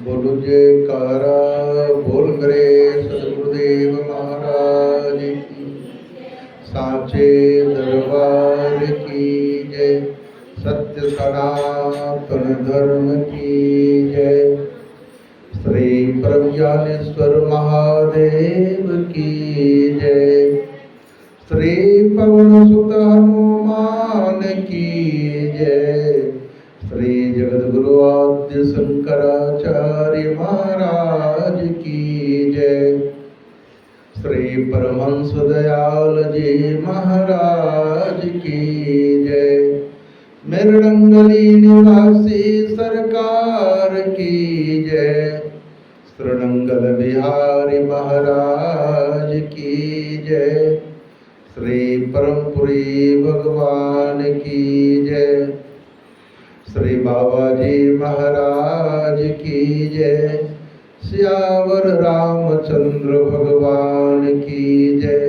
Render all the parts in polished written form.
बोलो जयकारा बोल करे सदगुरुदेव महाराज की, साचे दरबार की जय, सत्य सनातन धर्म की जय, श्री परम ज्ञानेश्वर महादेव की जय, श्री पवन सुत हनुमान की जय, श्री जगद्गुरु आद्य शंकराचार्य महाराज की जय, श्री परमहंस दयाल जी महाराज की जय, मृदंगली निवासी सरकार की जय, श्रीरंगल बिहारी महाराज की जय, श्री परमपुरी भगवान की जय, श्री बाबा जी महाराज की जय, सियावर रामचंद्र भगवान की जय,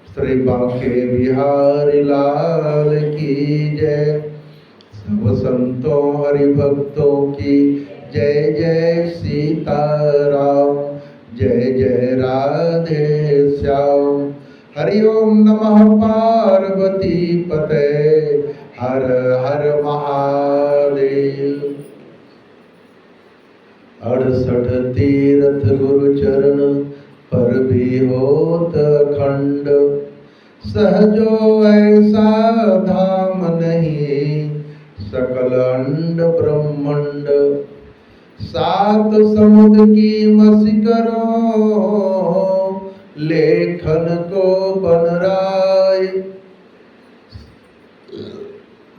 श्री बांके बिहारी लाल की जय, सब संतों हरिभक्तों की जय जय सीताराम, जय जय राधे श्याम, हरि ओम नमः पार्वती पते, हर हर महादेव। 68 तीर्थ गुरु चरण पर भी होत अखंड, सहजो ऐसा धाम नहीं सकल अंड ब्रह्मंड, 7 समुद्र की मसी करो लेखन को बनराय,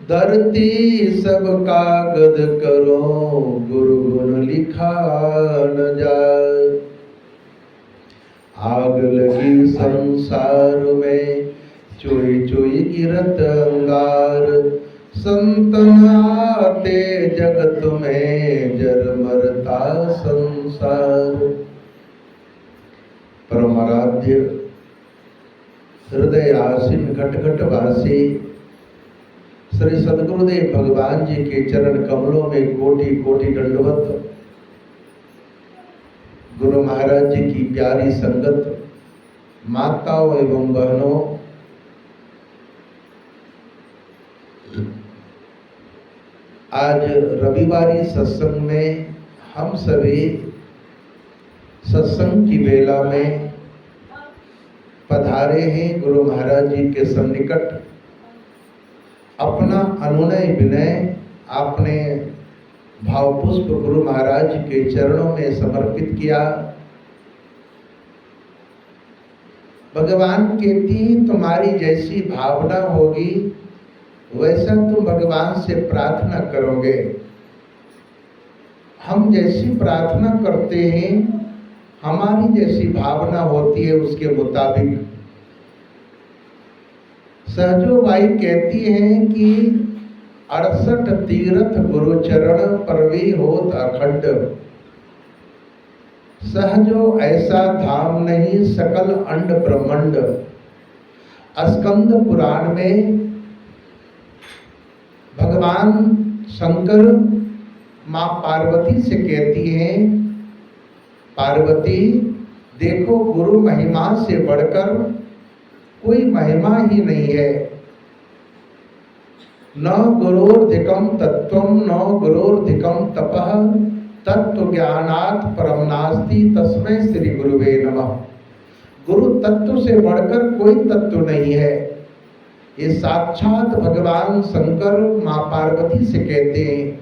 धरती सब कागज करो गुरु गुण लिखा न जाए, आग लगी संसार में चोई चोई गिरत अंगार, संतन आते जगत में जर मरता संसार। परमाराध्य हृदय आसीन घट घट वासी श्री सदगुरुदेव भगवान जी के चरण कमलों में कोटि कोटि दंडवत। गुरु महाराज जी की प्यारी संगत, माताओं एवं बहनों, आज रविवारी सत्संग में हम सभी सत्संग की वेला में पधारे हैं। गुरु महाराज जी के सन्निकट अपना अनुनय विनय आपने भावपुष्प गुरु महाराज के चरणों में समर्पित किया। भगवान कहती तुम्हारी जैसी भावना होगी वैसा तुम भगवान से प्रार्थना करोगे। हम जैसी प्रार्थना करते हैं, हमारी जैसी भावना होती है उसके मुताबिक। सहजो बाई कहती हैं कि 68 तीर्थ गुरु चरण पर भी होत अखंड, सहजो ऐसा धाम नहीं सकल अंड ब्रह्मंड। स्कंद पुराण में भगवान शंकर मां पार्वती से कहती हैं, पार्वती देखो गुरु महिमा से बढ़कर कोई महिमा ही नहीं है। न गुरोर्धिकम तत्वम न गुरोर्धिकम तपः, तत्व ज्ञानात् परम नास्ति तस्मै श्री गुरुवे नमः। गुरु तत्व से बढ़कर कोई तत्व नहीं है। ये साक्षात भगवान शंकर मां पार्वती से कहते हैं,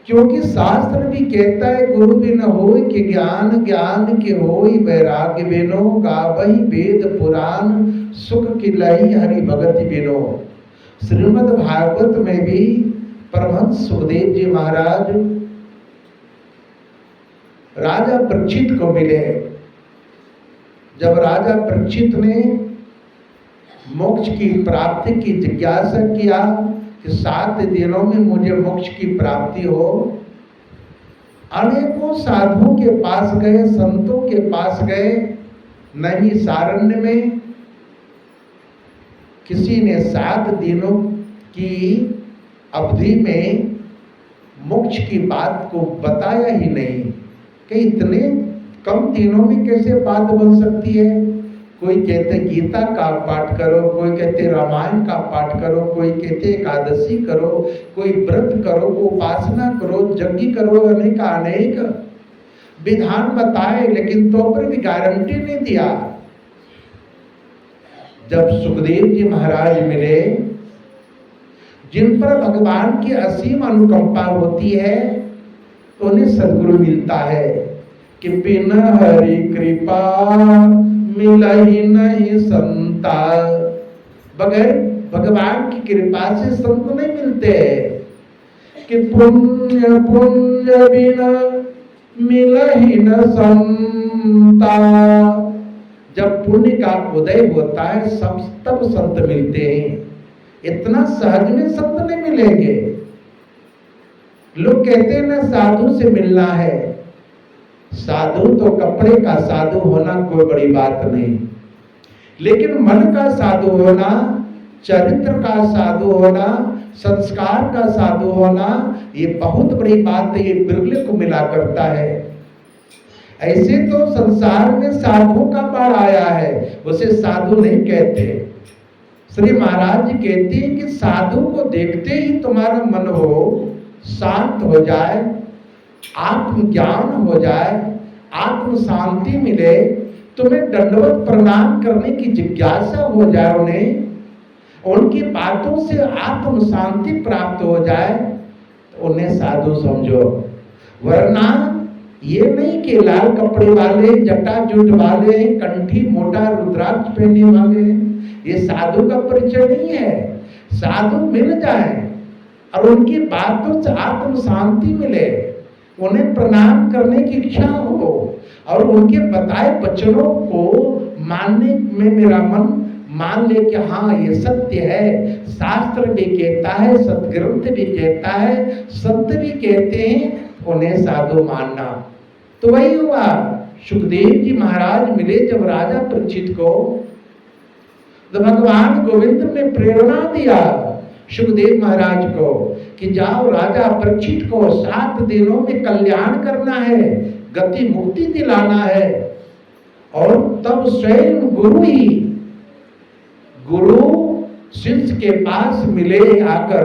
क्योंकि शास्त्र भी कहता है गुरु बिन होय के ज्ञान, ज्ञान के होय वैराग्य बिनो, गावहि वेद पुराण सुख की लही हरि भगति बिनो। श्रीमद् भागवत में भी परमहंस सुखदेव जी महाराज राजा परीक्षित को मिले। जब राजा परीक्षित ने मोक्ष की प्राप्ति की जिज्ञासा किया कि 7 दिनों में मुझे मोक्ष की प्राप्ति हो, अनेकों साधुओं के पास गए, संतों के पास गए। नैमिषारण्य में किसी ने 7 दिनों की अवधि में मोक्ष की बात को बताया ही नहीं कि इतने कम दिनों में कैसे बात बन सकती है। कोई कहते गीता का पाठ करो, कोई कहते रामायण का पाठ करो, कोई कहते एकादशी करो, कोई व्रत करो, उपासना करो, यज्ञ करो, अनेक अनेक विधान बताए, लेकिन तो पर भी गारंटी नहीं दिया। जब सुखदेव जी महाराज मिले, जिन पर भगवान की असीम अनुकंपा होती है, तो उन्हें सद्गुरु मिलता है कि बिना हरि कृपा मिला ही नहीं संता। बगैर भगवान की कृपा से संत नहीं मिलते कि पुण्य पुण्य बिना मिला ही न संता। जब पुण्य का उदय होता है सब तब संत मिलते हैं, इतना सहज में संत नहीं मिलेंगे। लोग कहते हैं ना साधु से मिलना है, साधु तो कपड़े का साधु होना कोई बड़ी बात नहीं, लेकिन मन का साधु होना, चरित्र का साधु होना, संस्कार का साधु होना, ये बहुत बड़ी बात है। ये बिरले को मिला करता है। ऐसे तो संसार में साधुओं का बाढ़ आया है, उसे साधु नहीं कहते। श्री महाराज जी कहते हैं कि साधु को देखते ही तुम्हारा मन हो शांत हो जाए, आत्मज्ञान हो जाए, आत्म शांति मिले, तुम्हें दंडवत प्रणाम करने की जिज्ञासा हो जाए, उनकी बातों से आत्म शांति प्राप्त हो जाए, तो उन्हें साधु समझो। वरना ये नहीं कि लाल कपड़े वाले, जटा जुट वाले, कंठी मोटा रुद्राक्ष पहने वाले, ये साधु का परिचय नहीं है। साधु मिल जाए और उनकी बातों से आत्म शांति मिले, उन्हें प्रणाम करने की इच्छा हो और उनके बताए वचनों को मानने में मेरा मन मान ले कि हाँ ये सत्य है। शास्त्र भी कहता है, सदग्रंथ भी कहता है, संत भी कहते हैं, उन्हें साधु मानना। तो वही हुआ, सुखदेव जी महाराज मिले जब राजा परीक्षित को, तो भगवान गोविंद ने प्रेरणा दिया सुखदेव महाराज को कि जाओ राजा परीक्षित को 7 दिनों में कल्याण करना है, गति मुक्ति दिलाना है। और तब स्वयं गुरु शिष्य के पास मिले आकर।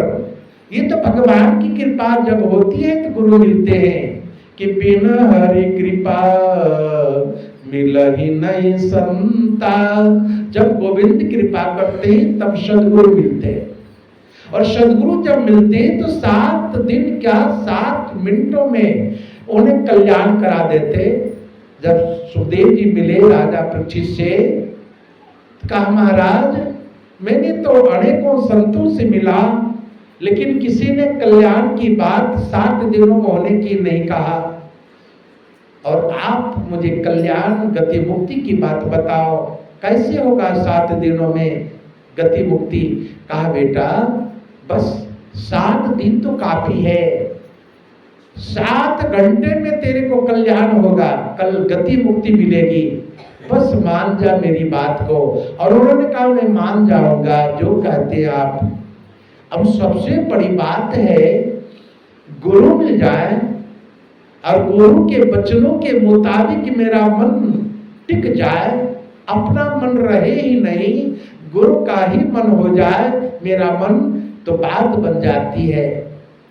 ये तो भगवान की कृपा जब होती है तो गुरु मिलते हैं कि बिना हरि कृपा मिला ही नहीं संता। जब गोविंद कृपा करते हैं तब सदगुरु मिलते हैं, और सदगुरु जब मिलते हैं तो 7 दिन क्या 7 मिनटों में उन्हें कल्याण करा देते। जब सुखदेव जी मिले राजा परीक्षित से, कहा महाराज मैंने तो अनेकों संतों से मिला, लेकिन किसी ने कल्याण की बात 7 दिनों में होने की नहीं कहा, और आप मुझे कल्याण गति मुक्ति की बात बताओ, कैसे होगा 7 दिनों में गति मुक्ति। कहा बेटा बस 7 दिन तो काफी है, 7 घंटे में तेरे को कल्याण होगा, कल गति मुक्ति मिलेगी, बस मान जा मेरी बात को। और उन्होंने कहा मैं मान जाऊंगा जो कहते आप। अब सबसे बड़ी बात है गुरु मिल जाए और गुरु के वचनों के मुताबिक मेरा मन टिक जाए, अपना मन रहे ही नहीं, गुरु का ही मन हो जाए मेरा मन, तो बात बन जाती है,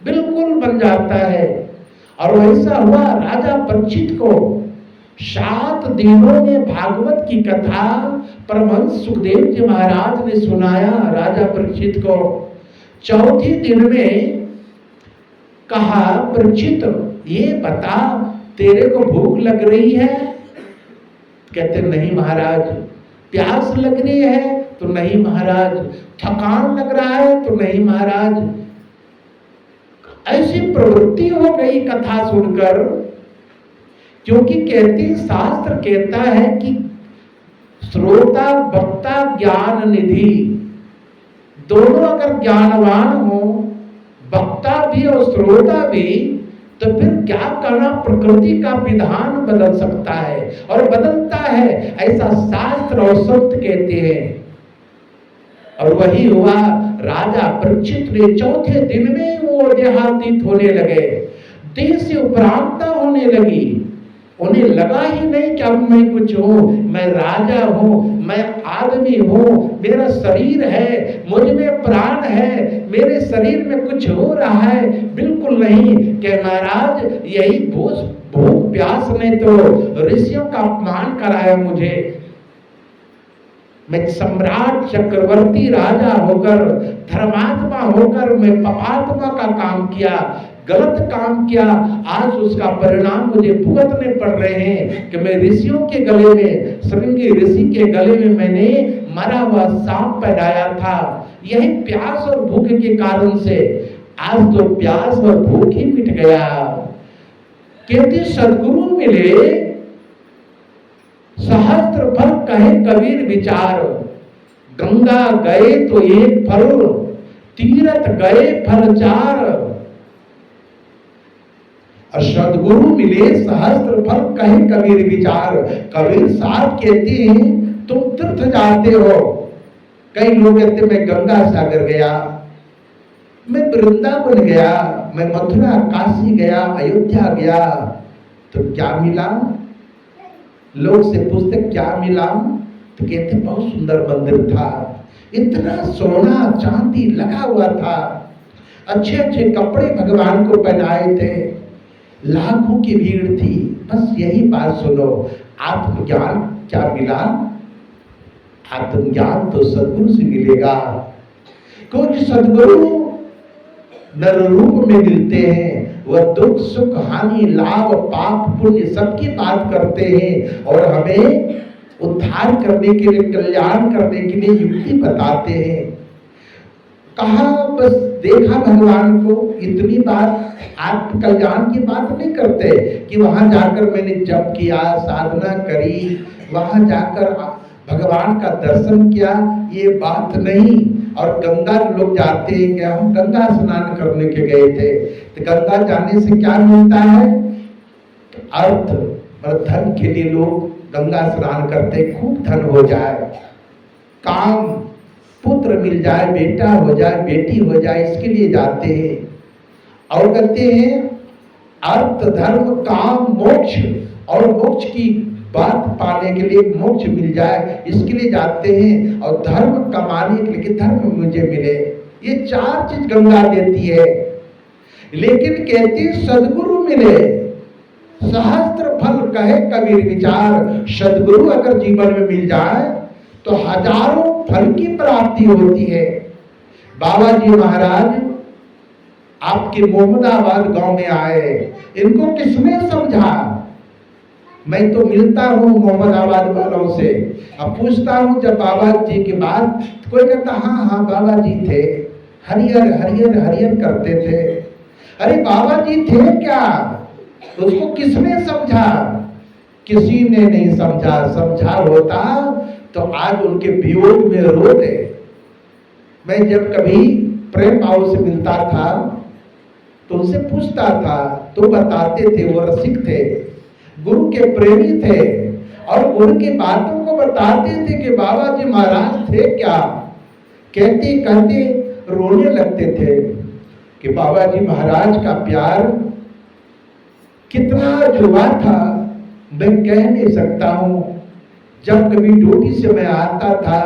बिल्कुल बन जाता है। और ऐसा हुआ राजा परीक्षित को 7 दिनों में भागवत की कथा परमहंस सुखदेव जी महाराज ने सुनाया राजा परीक्षित को। 4थे दिन में कहा परीक्षित ये बता तेरे को भूख लग रही है? कहते नहीं महाराज। प्यास लग रही है? तो नहीं महाराज। थकान लग रहा है? तो नहीं महाराज। ऐसी प्रवृत्ति हो गई कथा सुनकर, क्योंकि कहती शास्त्र कहता है कि श्रोता वक्ता ज्ञान निधि, दोनों अगर ज्ञानवान हो, वक्ता भी और श्रोता भी, तो फिर क्या करना, प्रकृति का विधान बदल सकता है और बदलता है, ऐसा शास्त्र और संत कहते हैं। और वही हुआ, राजा परीक्षित ने 4थे दिन में वो देहातीत होने लगे। देह से उपरांता होने लगी। उन्हें लगा ही नहीं कि अब मैं कुछ हूं, मैं राजा हूं, मैं आदमी हूं, मेरा शरीर है, मुझ में प्राण है, मेरे शरीर में कुछ हो रहा है। बिल्कुल नहीं कि महाराज यही भूख प्यास ने तो ऋषियों का अपमान कराया मुझे। मैं सम्राट चक्रवर्ती राजा होकर, धर्मात्मा होकर मैं पापात्मा का काम किया, गलत काम किया। आज उसका परिणाम मुझे भुगतने पड़ रहे हैं कि मैं ऋषियों के गले में, श्रृंगी ऋषि के गले में मैंने मरा हुआ सांप पहनाया था। यही प्यास और भूख के कारण से आज तो प्यास और भूख ही मिट गया। कहते सदगुरु मिले सहस्त्र फल कहे कबीर विचार। गंगा गए तो एक फल, तीरथ गए फल चार। सदगुरु मिले सहस्त्र फल कहे कबीर विचार। कबीर साहब कहते हैं तुम तीर्थ जाते हो। कई लोग कहते मैं गंगा सागर गया, मैं वृंदावन गया, मैं मथुरा काशी गया, अयोध्या गया, तो क्या मिला? लोग से पूछते क्या मिला, तो कहते बहुत सुंदर मंदिर था, इतना सोना चांदी लगा हुआ था, अच्छे अच्छे कपड़े भगवान को पहनाए थे, लाखों की भीड़ थी। बस यही बात सुनो, आत्मज्ञान क्या मिला? आत्मज्ञान तो सदगुरु से मिलेगा, क्योंकि सदगुरु नर रूप में मिलते हैं। वह दुख सुख हानि लाभ पाप पुण्य सबकी बात करते हैं और हमें उद्धार करने के लिए, कल्याण करने के लिए युक्ति बताते हैं। कहा बस देखा भगवान को, इतनी बात आत्म कल्याण की बात नहीं करते कि वहां जाकर मैंने जप किया, साधना करी, वहां जाकर भगवान का दर्शन किया, ये बात नहीं। और गंगा लोग जाते हैं, क्या हम गंगा स्नान करने के गए थे, तो गंगा जाने से क्या मिलता है? अर्थ और धन के लिए लोग गंगा स्नान करते, खूब धन हो जाए, काम पुत्र मिल जाए, बेटा हो जाए, बेटी हो जाए, इसके लिए जाते हैं। और कहते हैं अर्थ धर्म काम मोक्ष, और मोक्ष की बात पाने के लिए, मोक्ष मिल जाए इसके लिए जाते हैं, और धर्म कमाने के लिए धर्म मुझे मिले। ये चार चीज गंगा देती है। लेकिन कहती सदगुरु मिले सहस्त्र फल कहे कबीर विचार। सदगुरु अगर जीवन में मिल जाए तो हजारों फल की प्राप्ति होती है। बाबा जी महाराज आपके मोहम्मदाबाद गांव में आए, इनको किसने समझा? मैं तो मिलता हूँ मोहम्मदाबाद वालों से, अब पूछता हूँ जब बाबा जी की बात, कोई कहता हाँ हाँ बाबा जी थे, हरियर हरियर हरियर करते थे। अरे बाबा जी थे क्या? उसको किसने समझा? किसी ने नहीं समझा। समझा होता तो आज उनके वियोग में रोते। मैं जब कभी प्रेम भाव से मिलता था तो उनसे पूछता था, तो बताते थे वो रसिक थे, गुरु के प्रेमी थे, और गुरु की बातों को बताते थे कि बाबा जी महाराज थे क्या। कहते कहते रोने लगते थे कि बाबा जी महाराज का प्यार कितना जुआ था, मैं कह नहीं सकता हूँ। जब कभी ड्यूटी से मैं आता था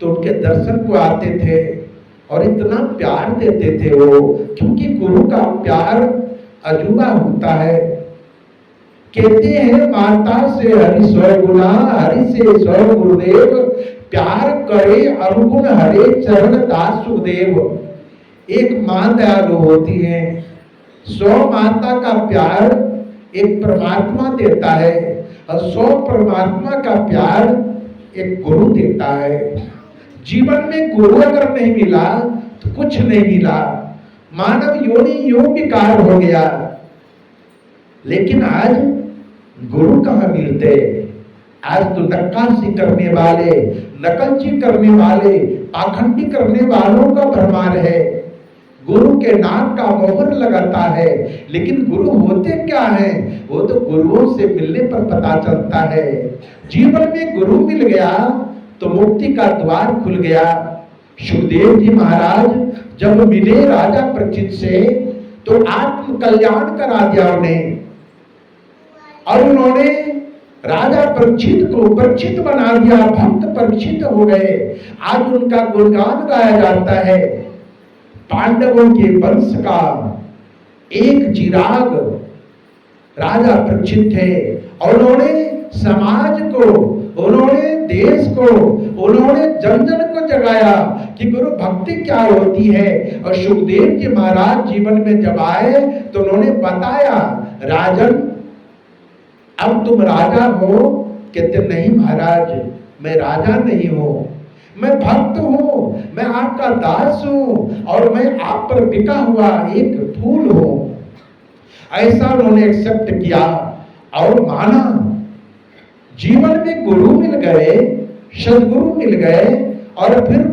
तो उनके दर्शन को आते थे और इतना प्यार देते थे वो, क्योंकि गुरु का प्यार अजूबा होता है। कहते हैं माता से हरि 100 गुना, हरि से 100 गुरुदेव, प्यार करे अवगुण हरे चरण दास सुखदेव। एक मां दयालु होती है, 100 माता का प्यार एक परमात्मा देता है, और 100 परमात्मा का प्यार एक गुरु देता है। जीवन में गुरु अगर नहीं मिला तो कुछ नहीं मिला, मानव योनि यूं विकार हो गया। लेकिन आज गुरु कहाँ मिलते? आज तो नक्काशी करने वाले, नकलची करने वाले, पाखंडी करने वालों का भरमार है। गुरु के नाम का मोहर लगाता है, लेकिन गुरु होते क्या हैं? वो तो गुरुओं से मिलने पर पता चलता है। जीवन में गुरु मिल गया तो मुक्ति का द्वार खुल गया। सुखदेव जी महाराज जब मिले राजा प्रचित से तो आत्म कल्याण करा दिया उन्हें। और उन्होंने राजा परीक्षित को परीक्षित बना दिया, भक्त परीक्षित हो गए। आज उनका गुणगान गाया जाता है। पांडवों के वंश का एक चिराग राजा परीक्षित थे और उन्होंने समाज को, उन्होंने देश को, उन्होंने जन जन को जगाया कि गुरु भक्ति क्या होती है। और सुखदेव जी महाराज जीवन में जब आए तो उन्होंने बताया, राजन अब तुम राजा हो? कहते नहीं महाराज, मैं राजा नहीं हूं, मैं भक्त हूं, मैं आपका दास हूं और मैं आप पर बिका हुआ एक फूल हूं। ऐसा उन्होंने एक्सेप्ट किया और माना। जीवन में गुरु मिल गए, सदगुरु मिल गए और फिर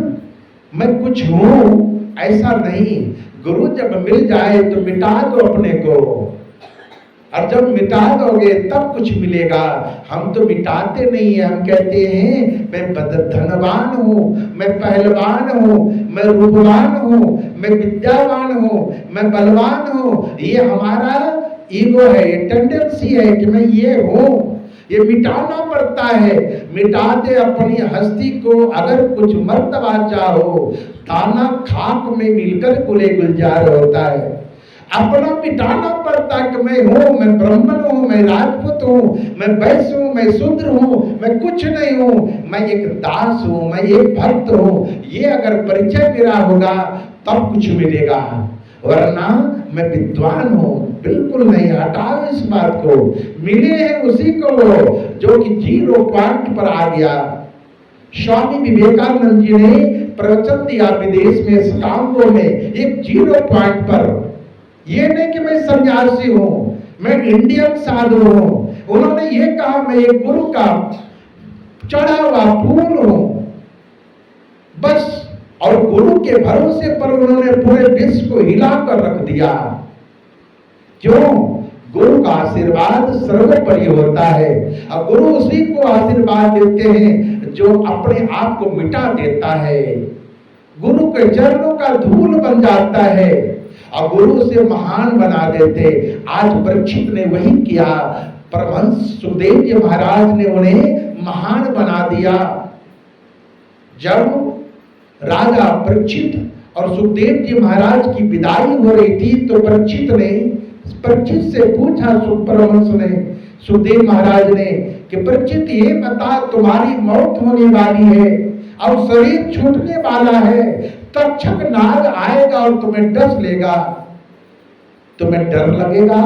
मैं कुछ हूं ऐसा नहीं। गुरु जब मिल जाए तो मिटा दो अपने को, और जब मिटा दोगे तब कुछ मिलेगा। हम तो मिटाते नहीं है, हम कहते हैं मैं धनवान हूँ, मैं पहलवान हूँ, मैं रूपवान हूँ, मैं विद्यावान हूँ, मैं बलवान हूँ। ये हमारा ईगो है, ये टेंडेंसी है कि मैं ये हूँ। ये मिटाना पड़ता है। मिटा दे अपनी हस्ती को अगर कुछ मर्तबा चाहो, दाना खाक में मिलकर गुले गुलजार होता है। अपना मिटाना पड़ता है कि मैं हूं, मैं ब्राह्मण हूं, मैं राजपूत हूं, मैं वैश्य हूं, मैं शूद्र हूं, मैं कुछ नहीं हूं, मैं एक दास हूं, मैं एक भक्त हूं। ये अगर परिचय मेरा होगा तब कुछ मिलेगा, वरना मैं विद्वान हूं बिल्कुल नहीं। हटाओ इस बात को। मिले हैं उसी को जो कि 0 पॉइंट पर आ गया। स्वामी विवेकानंद जी ने प्रवचन दिया विदेश में, शिकागो में, एक 0 पॉइंट पर। ये नहीं कि मैं सन्यासी हूं, मैं इंडियन साधु हूं। उन्होंने ये कहा मैं एक गुरु का चढ़ा हुआ फूल हूं बस। और गुरु के भरोसे पर उन्होंने पूरे विश्व को हिलाकर रख दिया। क्यों? गुरु का आशीर्वाद सर्वोपरि होता है और गुरु उसी को आशीर्वाद देते हैं जो अपने आप को मिटा देता है, गुरु के चरणों का धूल बन जाता है और गुरु उसे महान बना देते। आज परीक्षित ने वही किया। परमहंस सुखदेव जी महाराज ने उन्हें महान बना दिया। जब राजा परीक्षित और सुखदेव जी महाराज की विदाई हो रही थी तो परीक्षित से पूछा परमहंस ने, सुखदेव महाराज ने, कि परीक्षित ये बता, तुम्हारी मौत होने वाली है और शरीर छूटने वाला है, तक्षक नाग आएगा और तुम्हें डस लेगा, तुम्हें डर लगेगा?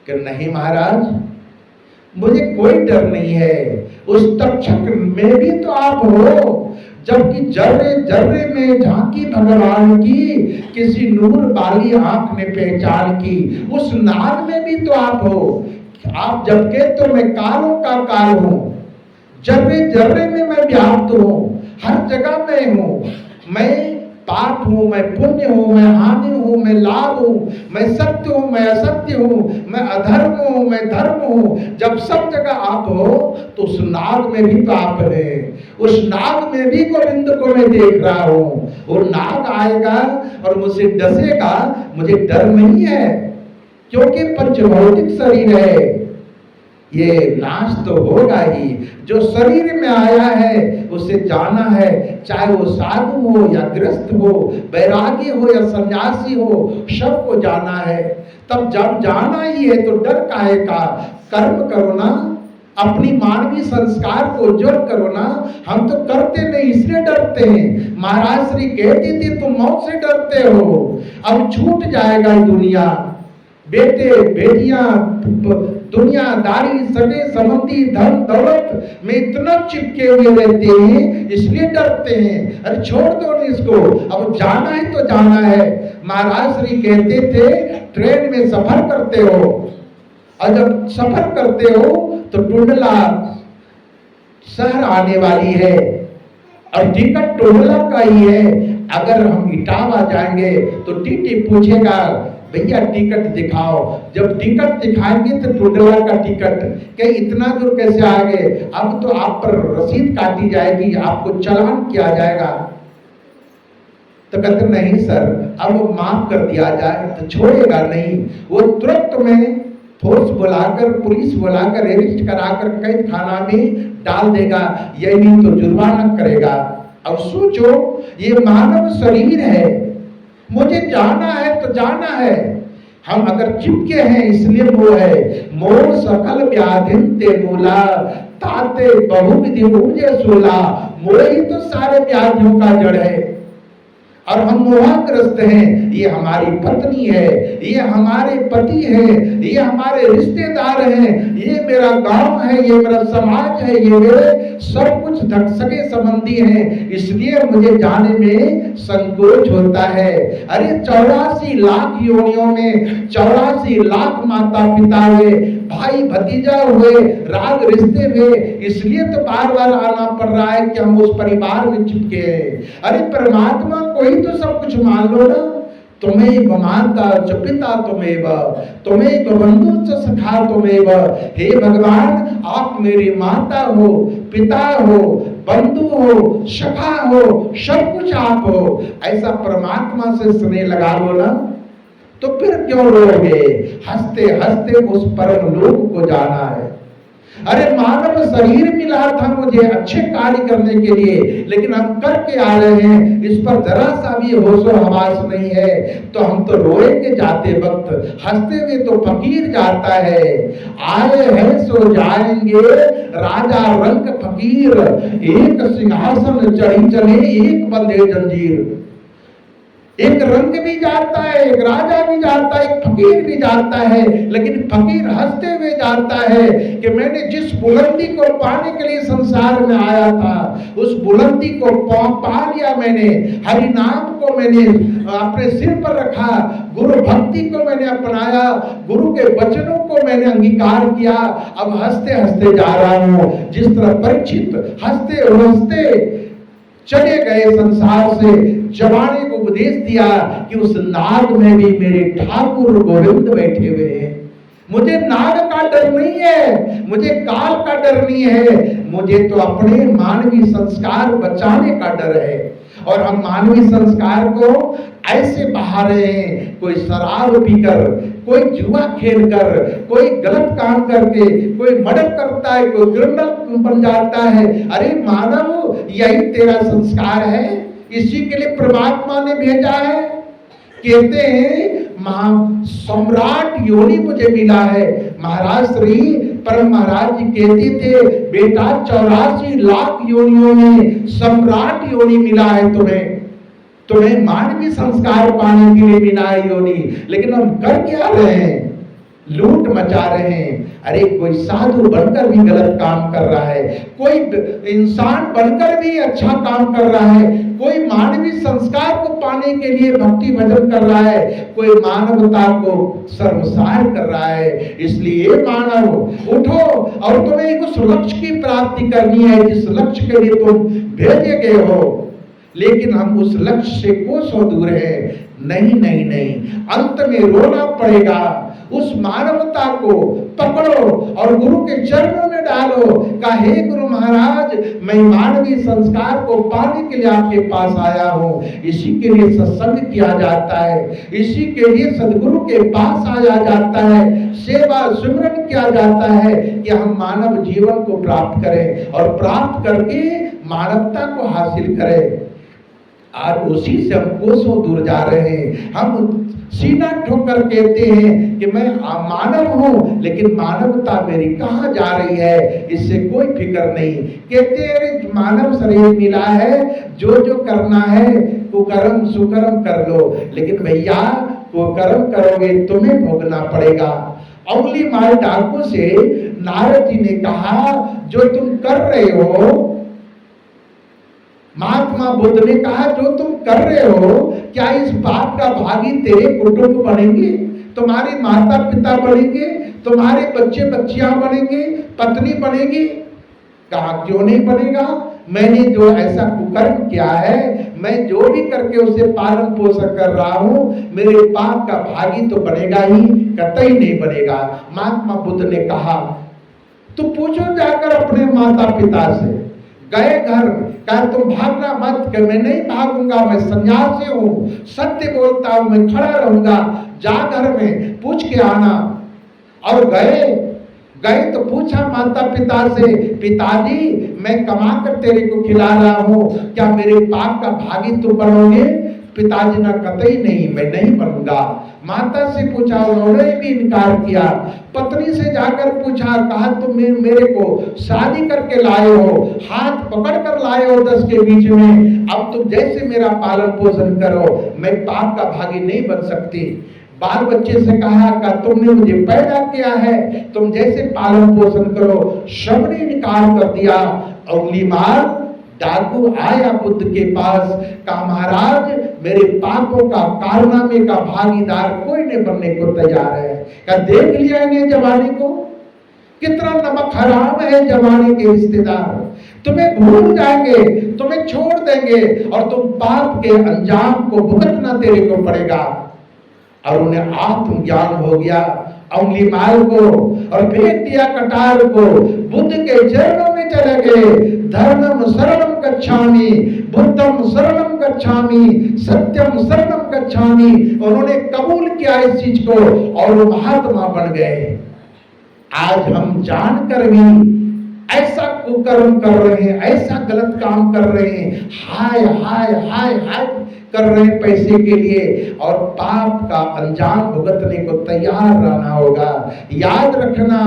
कि नहीं महाराज, मुझे कोई डर नहीं है। उस तक्षक में भी तो आप हो, जबकि जर्रे जर्रे में झांकी भगवान की, किसी नूर वाली आंख ने पहचान की। उस नाग में भी तो आप हो। आप जब कहते तो मैं कालों का काल हूं, जर्रे जर्रे में मैं व्याप्त हूं, हर जगह मैं हूं। मैं पाप हूं, मैं पुण्य हूं, मैं हानि हूं, मैं लाभ हूं, मैं सत्य हूं, मैं असत्य हूं, मैं अधर्म हूं, मैं धर्म हूं। जब सब जगह आप हो तो उस नाग में भी तो आप है। उस नाग में भी गोविंद को मैं देख रहा हूं। वो नाग आएगा और मुझे डसेगा, मुझे डर नहीं है, क्योंकि पंचभौतिक शरीर है, ये नाश तो होगा ही। जो शरीर में आया है उसे जाना है, चाहे वो साधु हो या गृहस्थ हो, वैरागी हो या सन्यासी हो, सबको जाना है। तब जब जाना ही है तो डर काहे का? कर्म करो ना, अपनी मानवीय संस्कार को उज्जवल करो ना। हम तो करते नहीं इसलिए डरते हैं। महाराज श्री कहती थी तुम मौत से डरते हो, अब छूट जाएगा दुनिया। बेटे बेटियां, दुनियादारी, सगे संबंधी, धन दौलत में इतना चिपके हुए रहते हैं, इसलिए डरते हैं। अरे छोड़ दो इसको, अब जाना है तो जाना है। महाराज श्री कहते थे ट्रेन में सफर करते हो और जब सफर करते हो तो टुंडला शहर आने वाली है और टिकट टुंडला का ही है। अगर हम इटावा जाएंगे तो टीटी पूछेगा भैया टिकट दिखाओ। जब टिकट दिखाएंगे तो टुंडला का टिकट, कहीं इतना दूर कैसे आ गए? अब तो आप पर रसीद काटी जाएगी, आपको चालान किया जाएगा। तो कहते नहीं सर, अब माफ कर दिया जाए तो छोड़ेगा नहीं। वो तुरंत में फोर्स बुलाकर, पुलिस बुलाकर, अरेस्ट कराकर कैद खाना में डाल देगा, ये नहीं तो जुर्माना करेगा। अब सोचो, ये मानव शरीर है, मुझे जाना है तो जाना है। हम अगर चिपके हैं इसलिए वो है, मोर सकल व्याधिन ते मूला ताते बहुविधि मुझे सूला। मोह ही तो सारे व्याधियों का जड़ है और हम मोहग्रस्त हैं। ये हमारी पत्नी है, ये हमारे पति है, ये हमारे रिश्तेदार हैं, ये मेरा गांव है, ये मेरा समाज है, ये मेरे सब कुछ सगे संबंधी हैं, इसलिए मुझे जाने में संकोच होता है। अरे 84 लाख योनियों में 84 लाख माता पिता हुए, भाई भतीजा हुए, राग रिश्ते हुए, इसलिए तो बार बार आना पड़ रहा है कि हम उस परिवार में चिपके हैं। अरे परमात्मा को ही तो सब कुछ मान लो ना। तुम्हें माता च पिता तुम्हें, तुम्हें बंधु च सखा तुम्हें। हे भगवान, आप मेरी माता हो, पिता हो, बंधु हो, सखा हो, सब कुछ आप हो। ऐसा परमात्मा से स्नेह लगा लो ना, तो फिर क्यों रोगे? हंसते हंसते उस परम लोक को जाना है। अरे मानव शरीर मिला था मुझे अच्छे कार्य करने के लिए, लेकिन हम करके आ रहे हैं, इस पर जरा सा भी होशो हवास नहीं है, तो हम तो रोएंगे जाते वक्त। हंसते हुए तो फकीर जाता है। आए हैं सो जाएंगे, राजा रंग फकीर, एक सिंहासन चढ़ी चले, एक बंधे जंजीर। एक रंग भी जाता है, एक राजा भी जाता है, एक फकीर भी जाता है, लेकिन फकीर हंसते हुए जाता है कि मैंने जिस बुलंदी को पाने के लिए संसार में आया था, उस बुलंदी को पा लिया मैंने। हरि नाम को मैंने अपने सिर पर रखा, गुरु भक्ति को मैंने अपनाया, गुरु के वचनों को मैंने अंगीकार किया। अब हंसते हंसते जा रहा हूं, जिस तरह परीक्षित हंसते हंसते चले गए संसार से। जवानी को उपदेश दिया कि उस नाग में भी मेरे ठाकुर गोविंद बैठे हुए हैं। मुझे नाग का डर नहीं है, मुझे काल का डर नहीं है, मुझे तो अपने मानवीय संस्कार बचाने का डर है। और हम मानवीय संस्कार को ऐसे बहा रहे हैं, कोई शराब पीकर, कोई जुआ खेलकर, कोई गलत काम करके, कोई मर्डर करता है, कोई क्रिमिनल बन जाता है। अरे मानव, यही तेरा संस्कार है, इसी के लिए परमात्मा ने भेजा है। कहते हैं सम्राट योनि मुझे मिला है। महाराज श्री परम महाराज जी कहते थे, बेटा 84 लाख योनियों में सम्राट योनि मिला है तुम्हें। तुम्हें मानवीय संस्कार पाने के लिए मिला है योनि, लेकिन हम कर क्या रहे हैं? लूट मचा रहे हैं। अरे कोई साधु बनकर भी गलत काम कर रहा है, कोई इंसान बनकर भी अच्छा काम कर रहा है, कोई मानवीय संस्कार को पाने के लिए भक्ति भजन कर रहा है, कोई मानवता को शर्मसार कर रहा है। इसलिए मानव उठो, और तुम्हें उस लक्ष्य की प्राप्ति करनी है जिस लक्ष्य के लिए तुम भेजे गए हो। लेकिन हम उस लक्ष्य से कोसों दूर है। नहीं नहीं नहीं, अंत में रोना पड़ेगा। उस मानवता को पकड़ो और गुरु के चरणों में डालो। कहे गुरु महाराज, मैं मानवीय संस्कार को पाने के लिए आपके पास आया हूँ। इसी के लिए सत्संग किया जाता है, इसी के लिए सदगुरु के पास आया जाता है, सेवा सुमरन किया जाता है कि हम मानव जीवन को प्राप्त करें और प्राप्त करके मानवता को हासिल करें। और उसी से हम कोसों दूर जा रहे हैं। हम सीना ठोकर कहते हैं कि मैं मानव हूं, लेकिन मानवता मेरी कहां जा रही है, इससे कोई फिक्र नहीं। कहते हैं मानव शरीर मिला है, जो जो करना है कुकर्म सुकर्म कर लो, लेकिन भैया कुकर्म करोगे तुम्हें भोगना पड़ेगा। अगली माल डाकू से नारद जी ने कहा, जो तुम कर रहे हो, महात्मा बुद्ध ने कहा, जो तुम कर रहे हो, क्या इस बात का भागी तेरे कुटुंब बनेंगे, तुम्हारे माता पिता बनेंगे, तुम्हारे बच्चे बच्चियां बनेंगे, पत्नी बनेगी? कहा क्यों नहीं बनेगा? मैंने जो ऐसा कुकर्म किया है, मैं जो भी करके उसे पालन पोषण कर रहा हूं, मेरे पाप का भागी तो बनेगा ही, कतई नहीं बनेगा। महात्मा बुद्ध ने कहा, तो पूछो जाकर अपने माता पिता से, गए घर, कहा तुम भागना मत, कि मैं नहीं भागूंगा, मैं सन्यासी हूँ, सत्य बोलता हूँ, मैं खड़ा रहूंगा, जा घर में पूछ के आना। और गए तो पूछा माता पिता से, पिताजी मैं कमा कर तेरे को खिला रहा हूँ, क्या मेरे पाप का भागी तुम बनोगे? पिताजी ने कतई नहीं, मैं नहीं बनूंगा। माता से पूछा, उन्होंने भी इनकार किया। पत्नी से जाकर पूछा, कहा तुम मेरे को शादी करके लाए हो, हाथ पकड़ कर लाए हो 10 के बीच में, अब तुम जैसे मेरा पालन पोषण करो, मैं पाप का भागी नहीं बन सकती। बाल बच्चे से कहा कि तुमने मुझे पैदा किया है, तुम जैसे पालन पोषण करो। सबने इनकार कर दिया। उंगली मार, डाकू आया बुद्ध के पास, कहा महाराज मेरे पापों का कारनामे का भागीदार कोई नहीं बनने को तैयार है। क्या देख लिया इन्हें जमाने को, कितना नमक हराम है जमाने के रिश्तेदार। तुम्हें भूल जाएंगे, तुम्हें छोड़ देंगे और तुम पाप के अंजाम को भुगतना तेरे को पड़ेगा। और उन्हें आत्मज्ञान हो गया। उंगली मार को और फेंक दिया कटार को, बुद्ध के चरणों में चले गए। धर्मम शरणम गच्छामि, बुद्धम शरणम गच्छामि, सत्यम शरणम गच्छामि। उन्होंने कबूल किया इस चीज को और वो महात्मा बन गए। आज हम जानकर भी ऐसा कुकर्म कर रहे हैं, ऐसा गलत काम कर रहे हैं, हाय हाय हाय हाय कर रहे हैं पैसे के लिए, और पाप का अंजाम भुगतने को तैयार रहना होगा। याद रखना,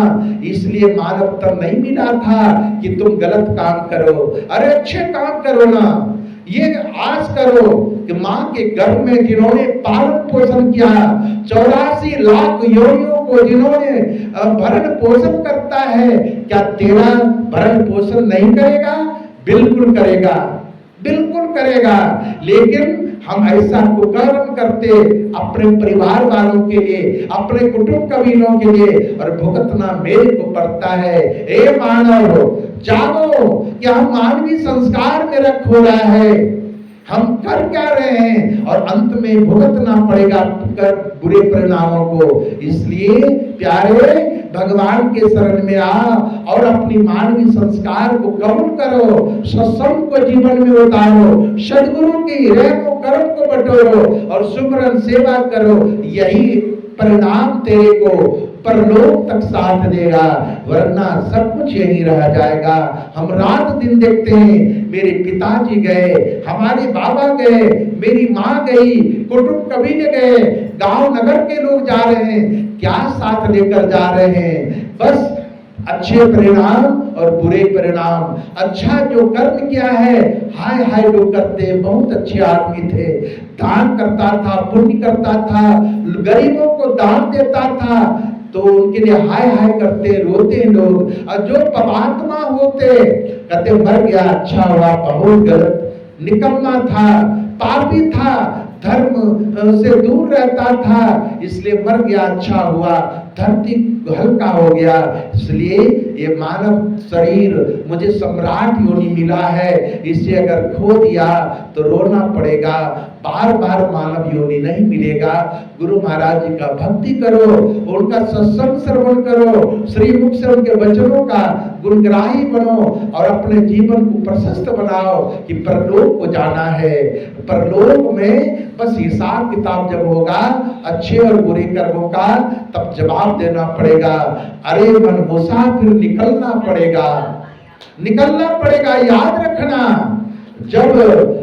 इसलिए मानव तब नहीं मिला था कि तुम गलत काम करो, अरे अच्छे काम करो ना। ये आस करो कि माँ के गर्भ में जिन्होंने पालन पोषण किया, 84 लाख योनियों को जिन्होंने भरण पोषण करता है, क्या तेरा भरण पोषण नहीं करेगा? बिल्कुल करेगा, बिल्कुल करेगा। लेकिन हम ऐसा कुकर्म करते अपने परिवार वालों के लिए, अपने कुटुंब कबीलों के लिए, और भुगतना मेरे को पड़ता है। ए मानव जागो, क्या हम मानवीय संस्कार मेरा खो रहा है, हम कर क्या रहे हैं, और अंत में भुगतना पड़ेगा बुरे परिणामों को। इसलिए प्यारे भगवान के शरण में आ और अपनी मानवीय संस्कार को कबूल करो, सत्संग को जीवन में उतारो, सदगुरु की रहमो करम को बटोरो और सुमरन सेवा करो। यही परिणाम तेरे को परलोक तक साथ देगा, वरना सब कुछ यही रह जाएगा। हम रात दिन देखते हैं, मेरे पिताजी गए, हमारे बाबा गए, मेरी माँ गई, कुटुंब कबीले गए, गांव नगर के लोग जा रहे हैं, क्या साथ लेकर जा रहे हैं? बस अच्छे परिणाम और बुरे परिणाम। अच्छा जो कर्म किया है, हाय हाय लोग करते, बहुत अच्छे आदमी थे, दान करता था, पुण्य करता था, गरीबों को दान देता था, तो उनके लिए हाय हाय करते, रोते लोग। और जो पापात्मा होते, कहते मर गया, अच्छा हुआ, बहुत गलत, निकम्मा था, पापी था, धर्म से दूर रहता था, इसलिए मर गया, अच्छा हुआ, धरती हल्का हो गया। इसलिए ये मानव शरीर मुझे सम्राट योनि मिला है, इसे अगर खो दिया तो रोना पड़ेगा, बार बार मानव योनि नहीं मिलेगा। गुरु महाराज जी का भक्ति करो, उनका सत्संग श्रवण करो, श्री मुख से उनके वचनों का गुणग्राही बनो और अपने जीवन को प्रशस्त बनाओ कि परलोक को जाना है। परलोक में बस हिसाब किताब जब होगा अच्छे और बुरे कर्मों का, तब जवाब देना पड़ेगा। अरे मन मुसाफिर निकलना पड़ेगा, निकलना पड़ेगा। याद रखना, जब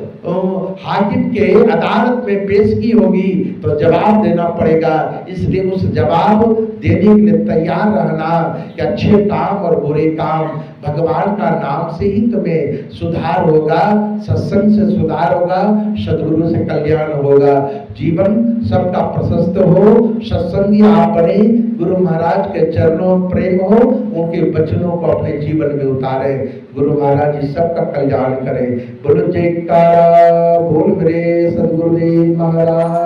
हाकिम के अदालत में पेशगी होगी तो जवाब देना पड़ेगा। इसलिए उस जवाब देने के लिए तैयार रहना कि अच्छे काम और बुरे काम, भगवान का नाम से ही तुम्हें सुधार होगा, सत्संग से सुधार होगा, सदगुरु से कल्याण होगा, जीवन सबका प्रशस्त हो, सत्संगी आप बने, गुरु महाराज के चरणों में प्रेम हो, उनके वचनों को अपने जीवन में उतारे। गुरु महाराज जी सबका कल्याण करे। बोलो जयकारा बोल मेरे सदगुरुदेव महाराज।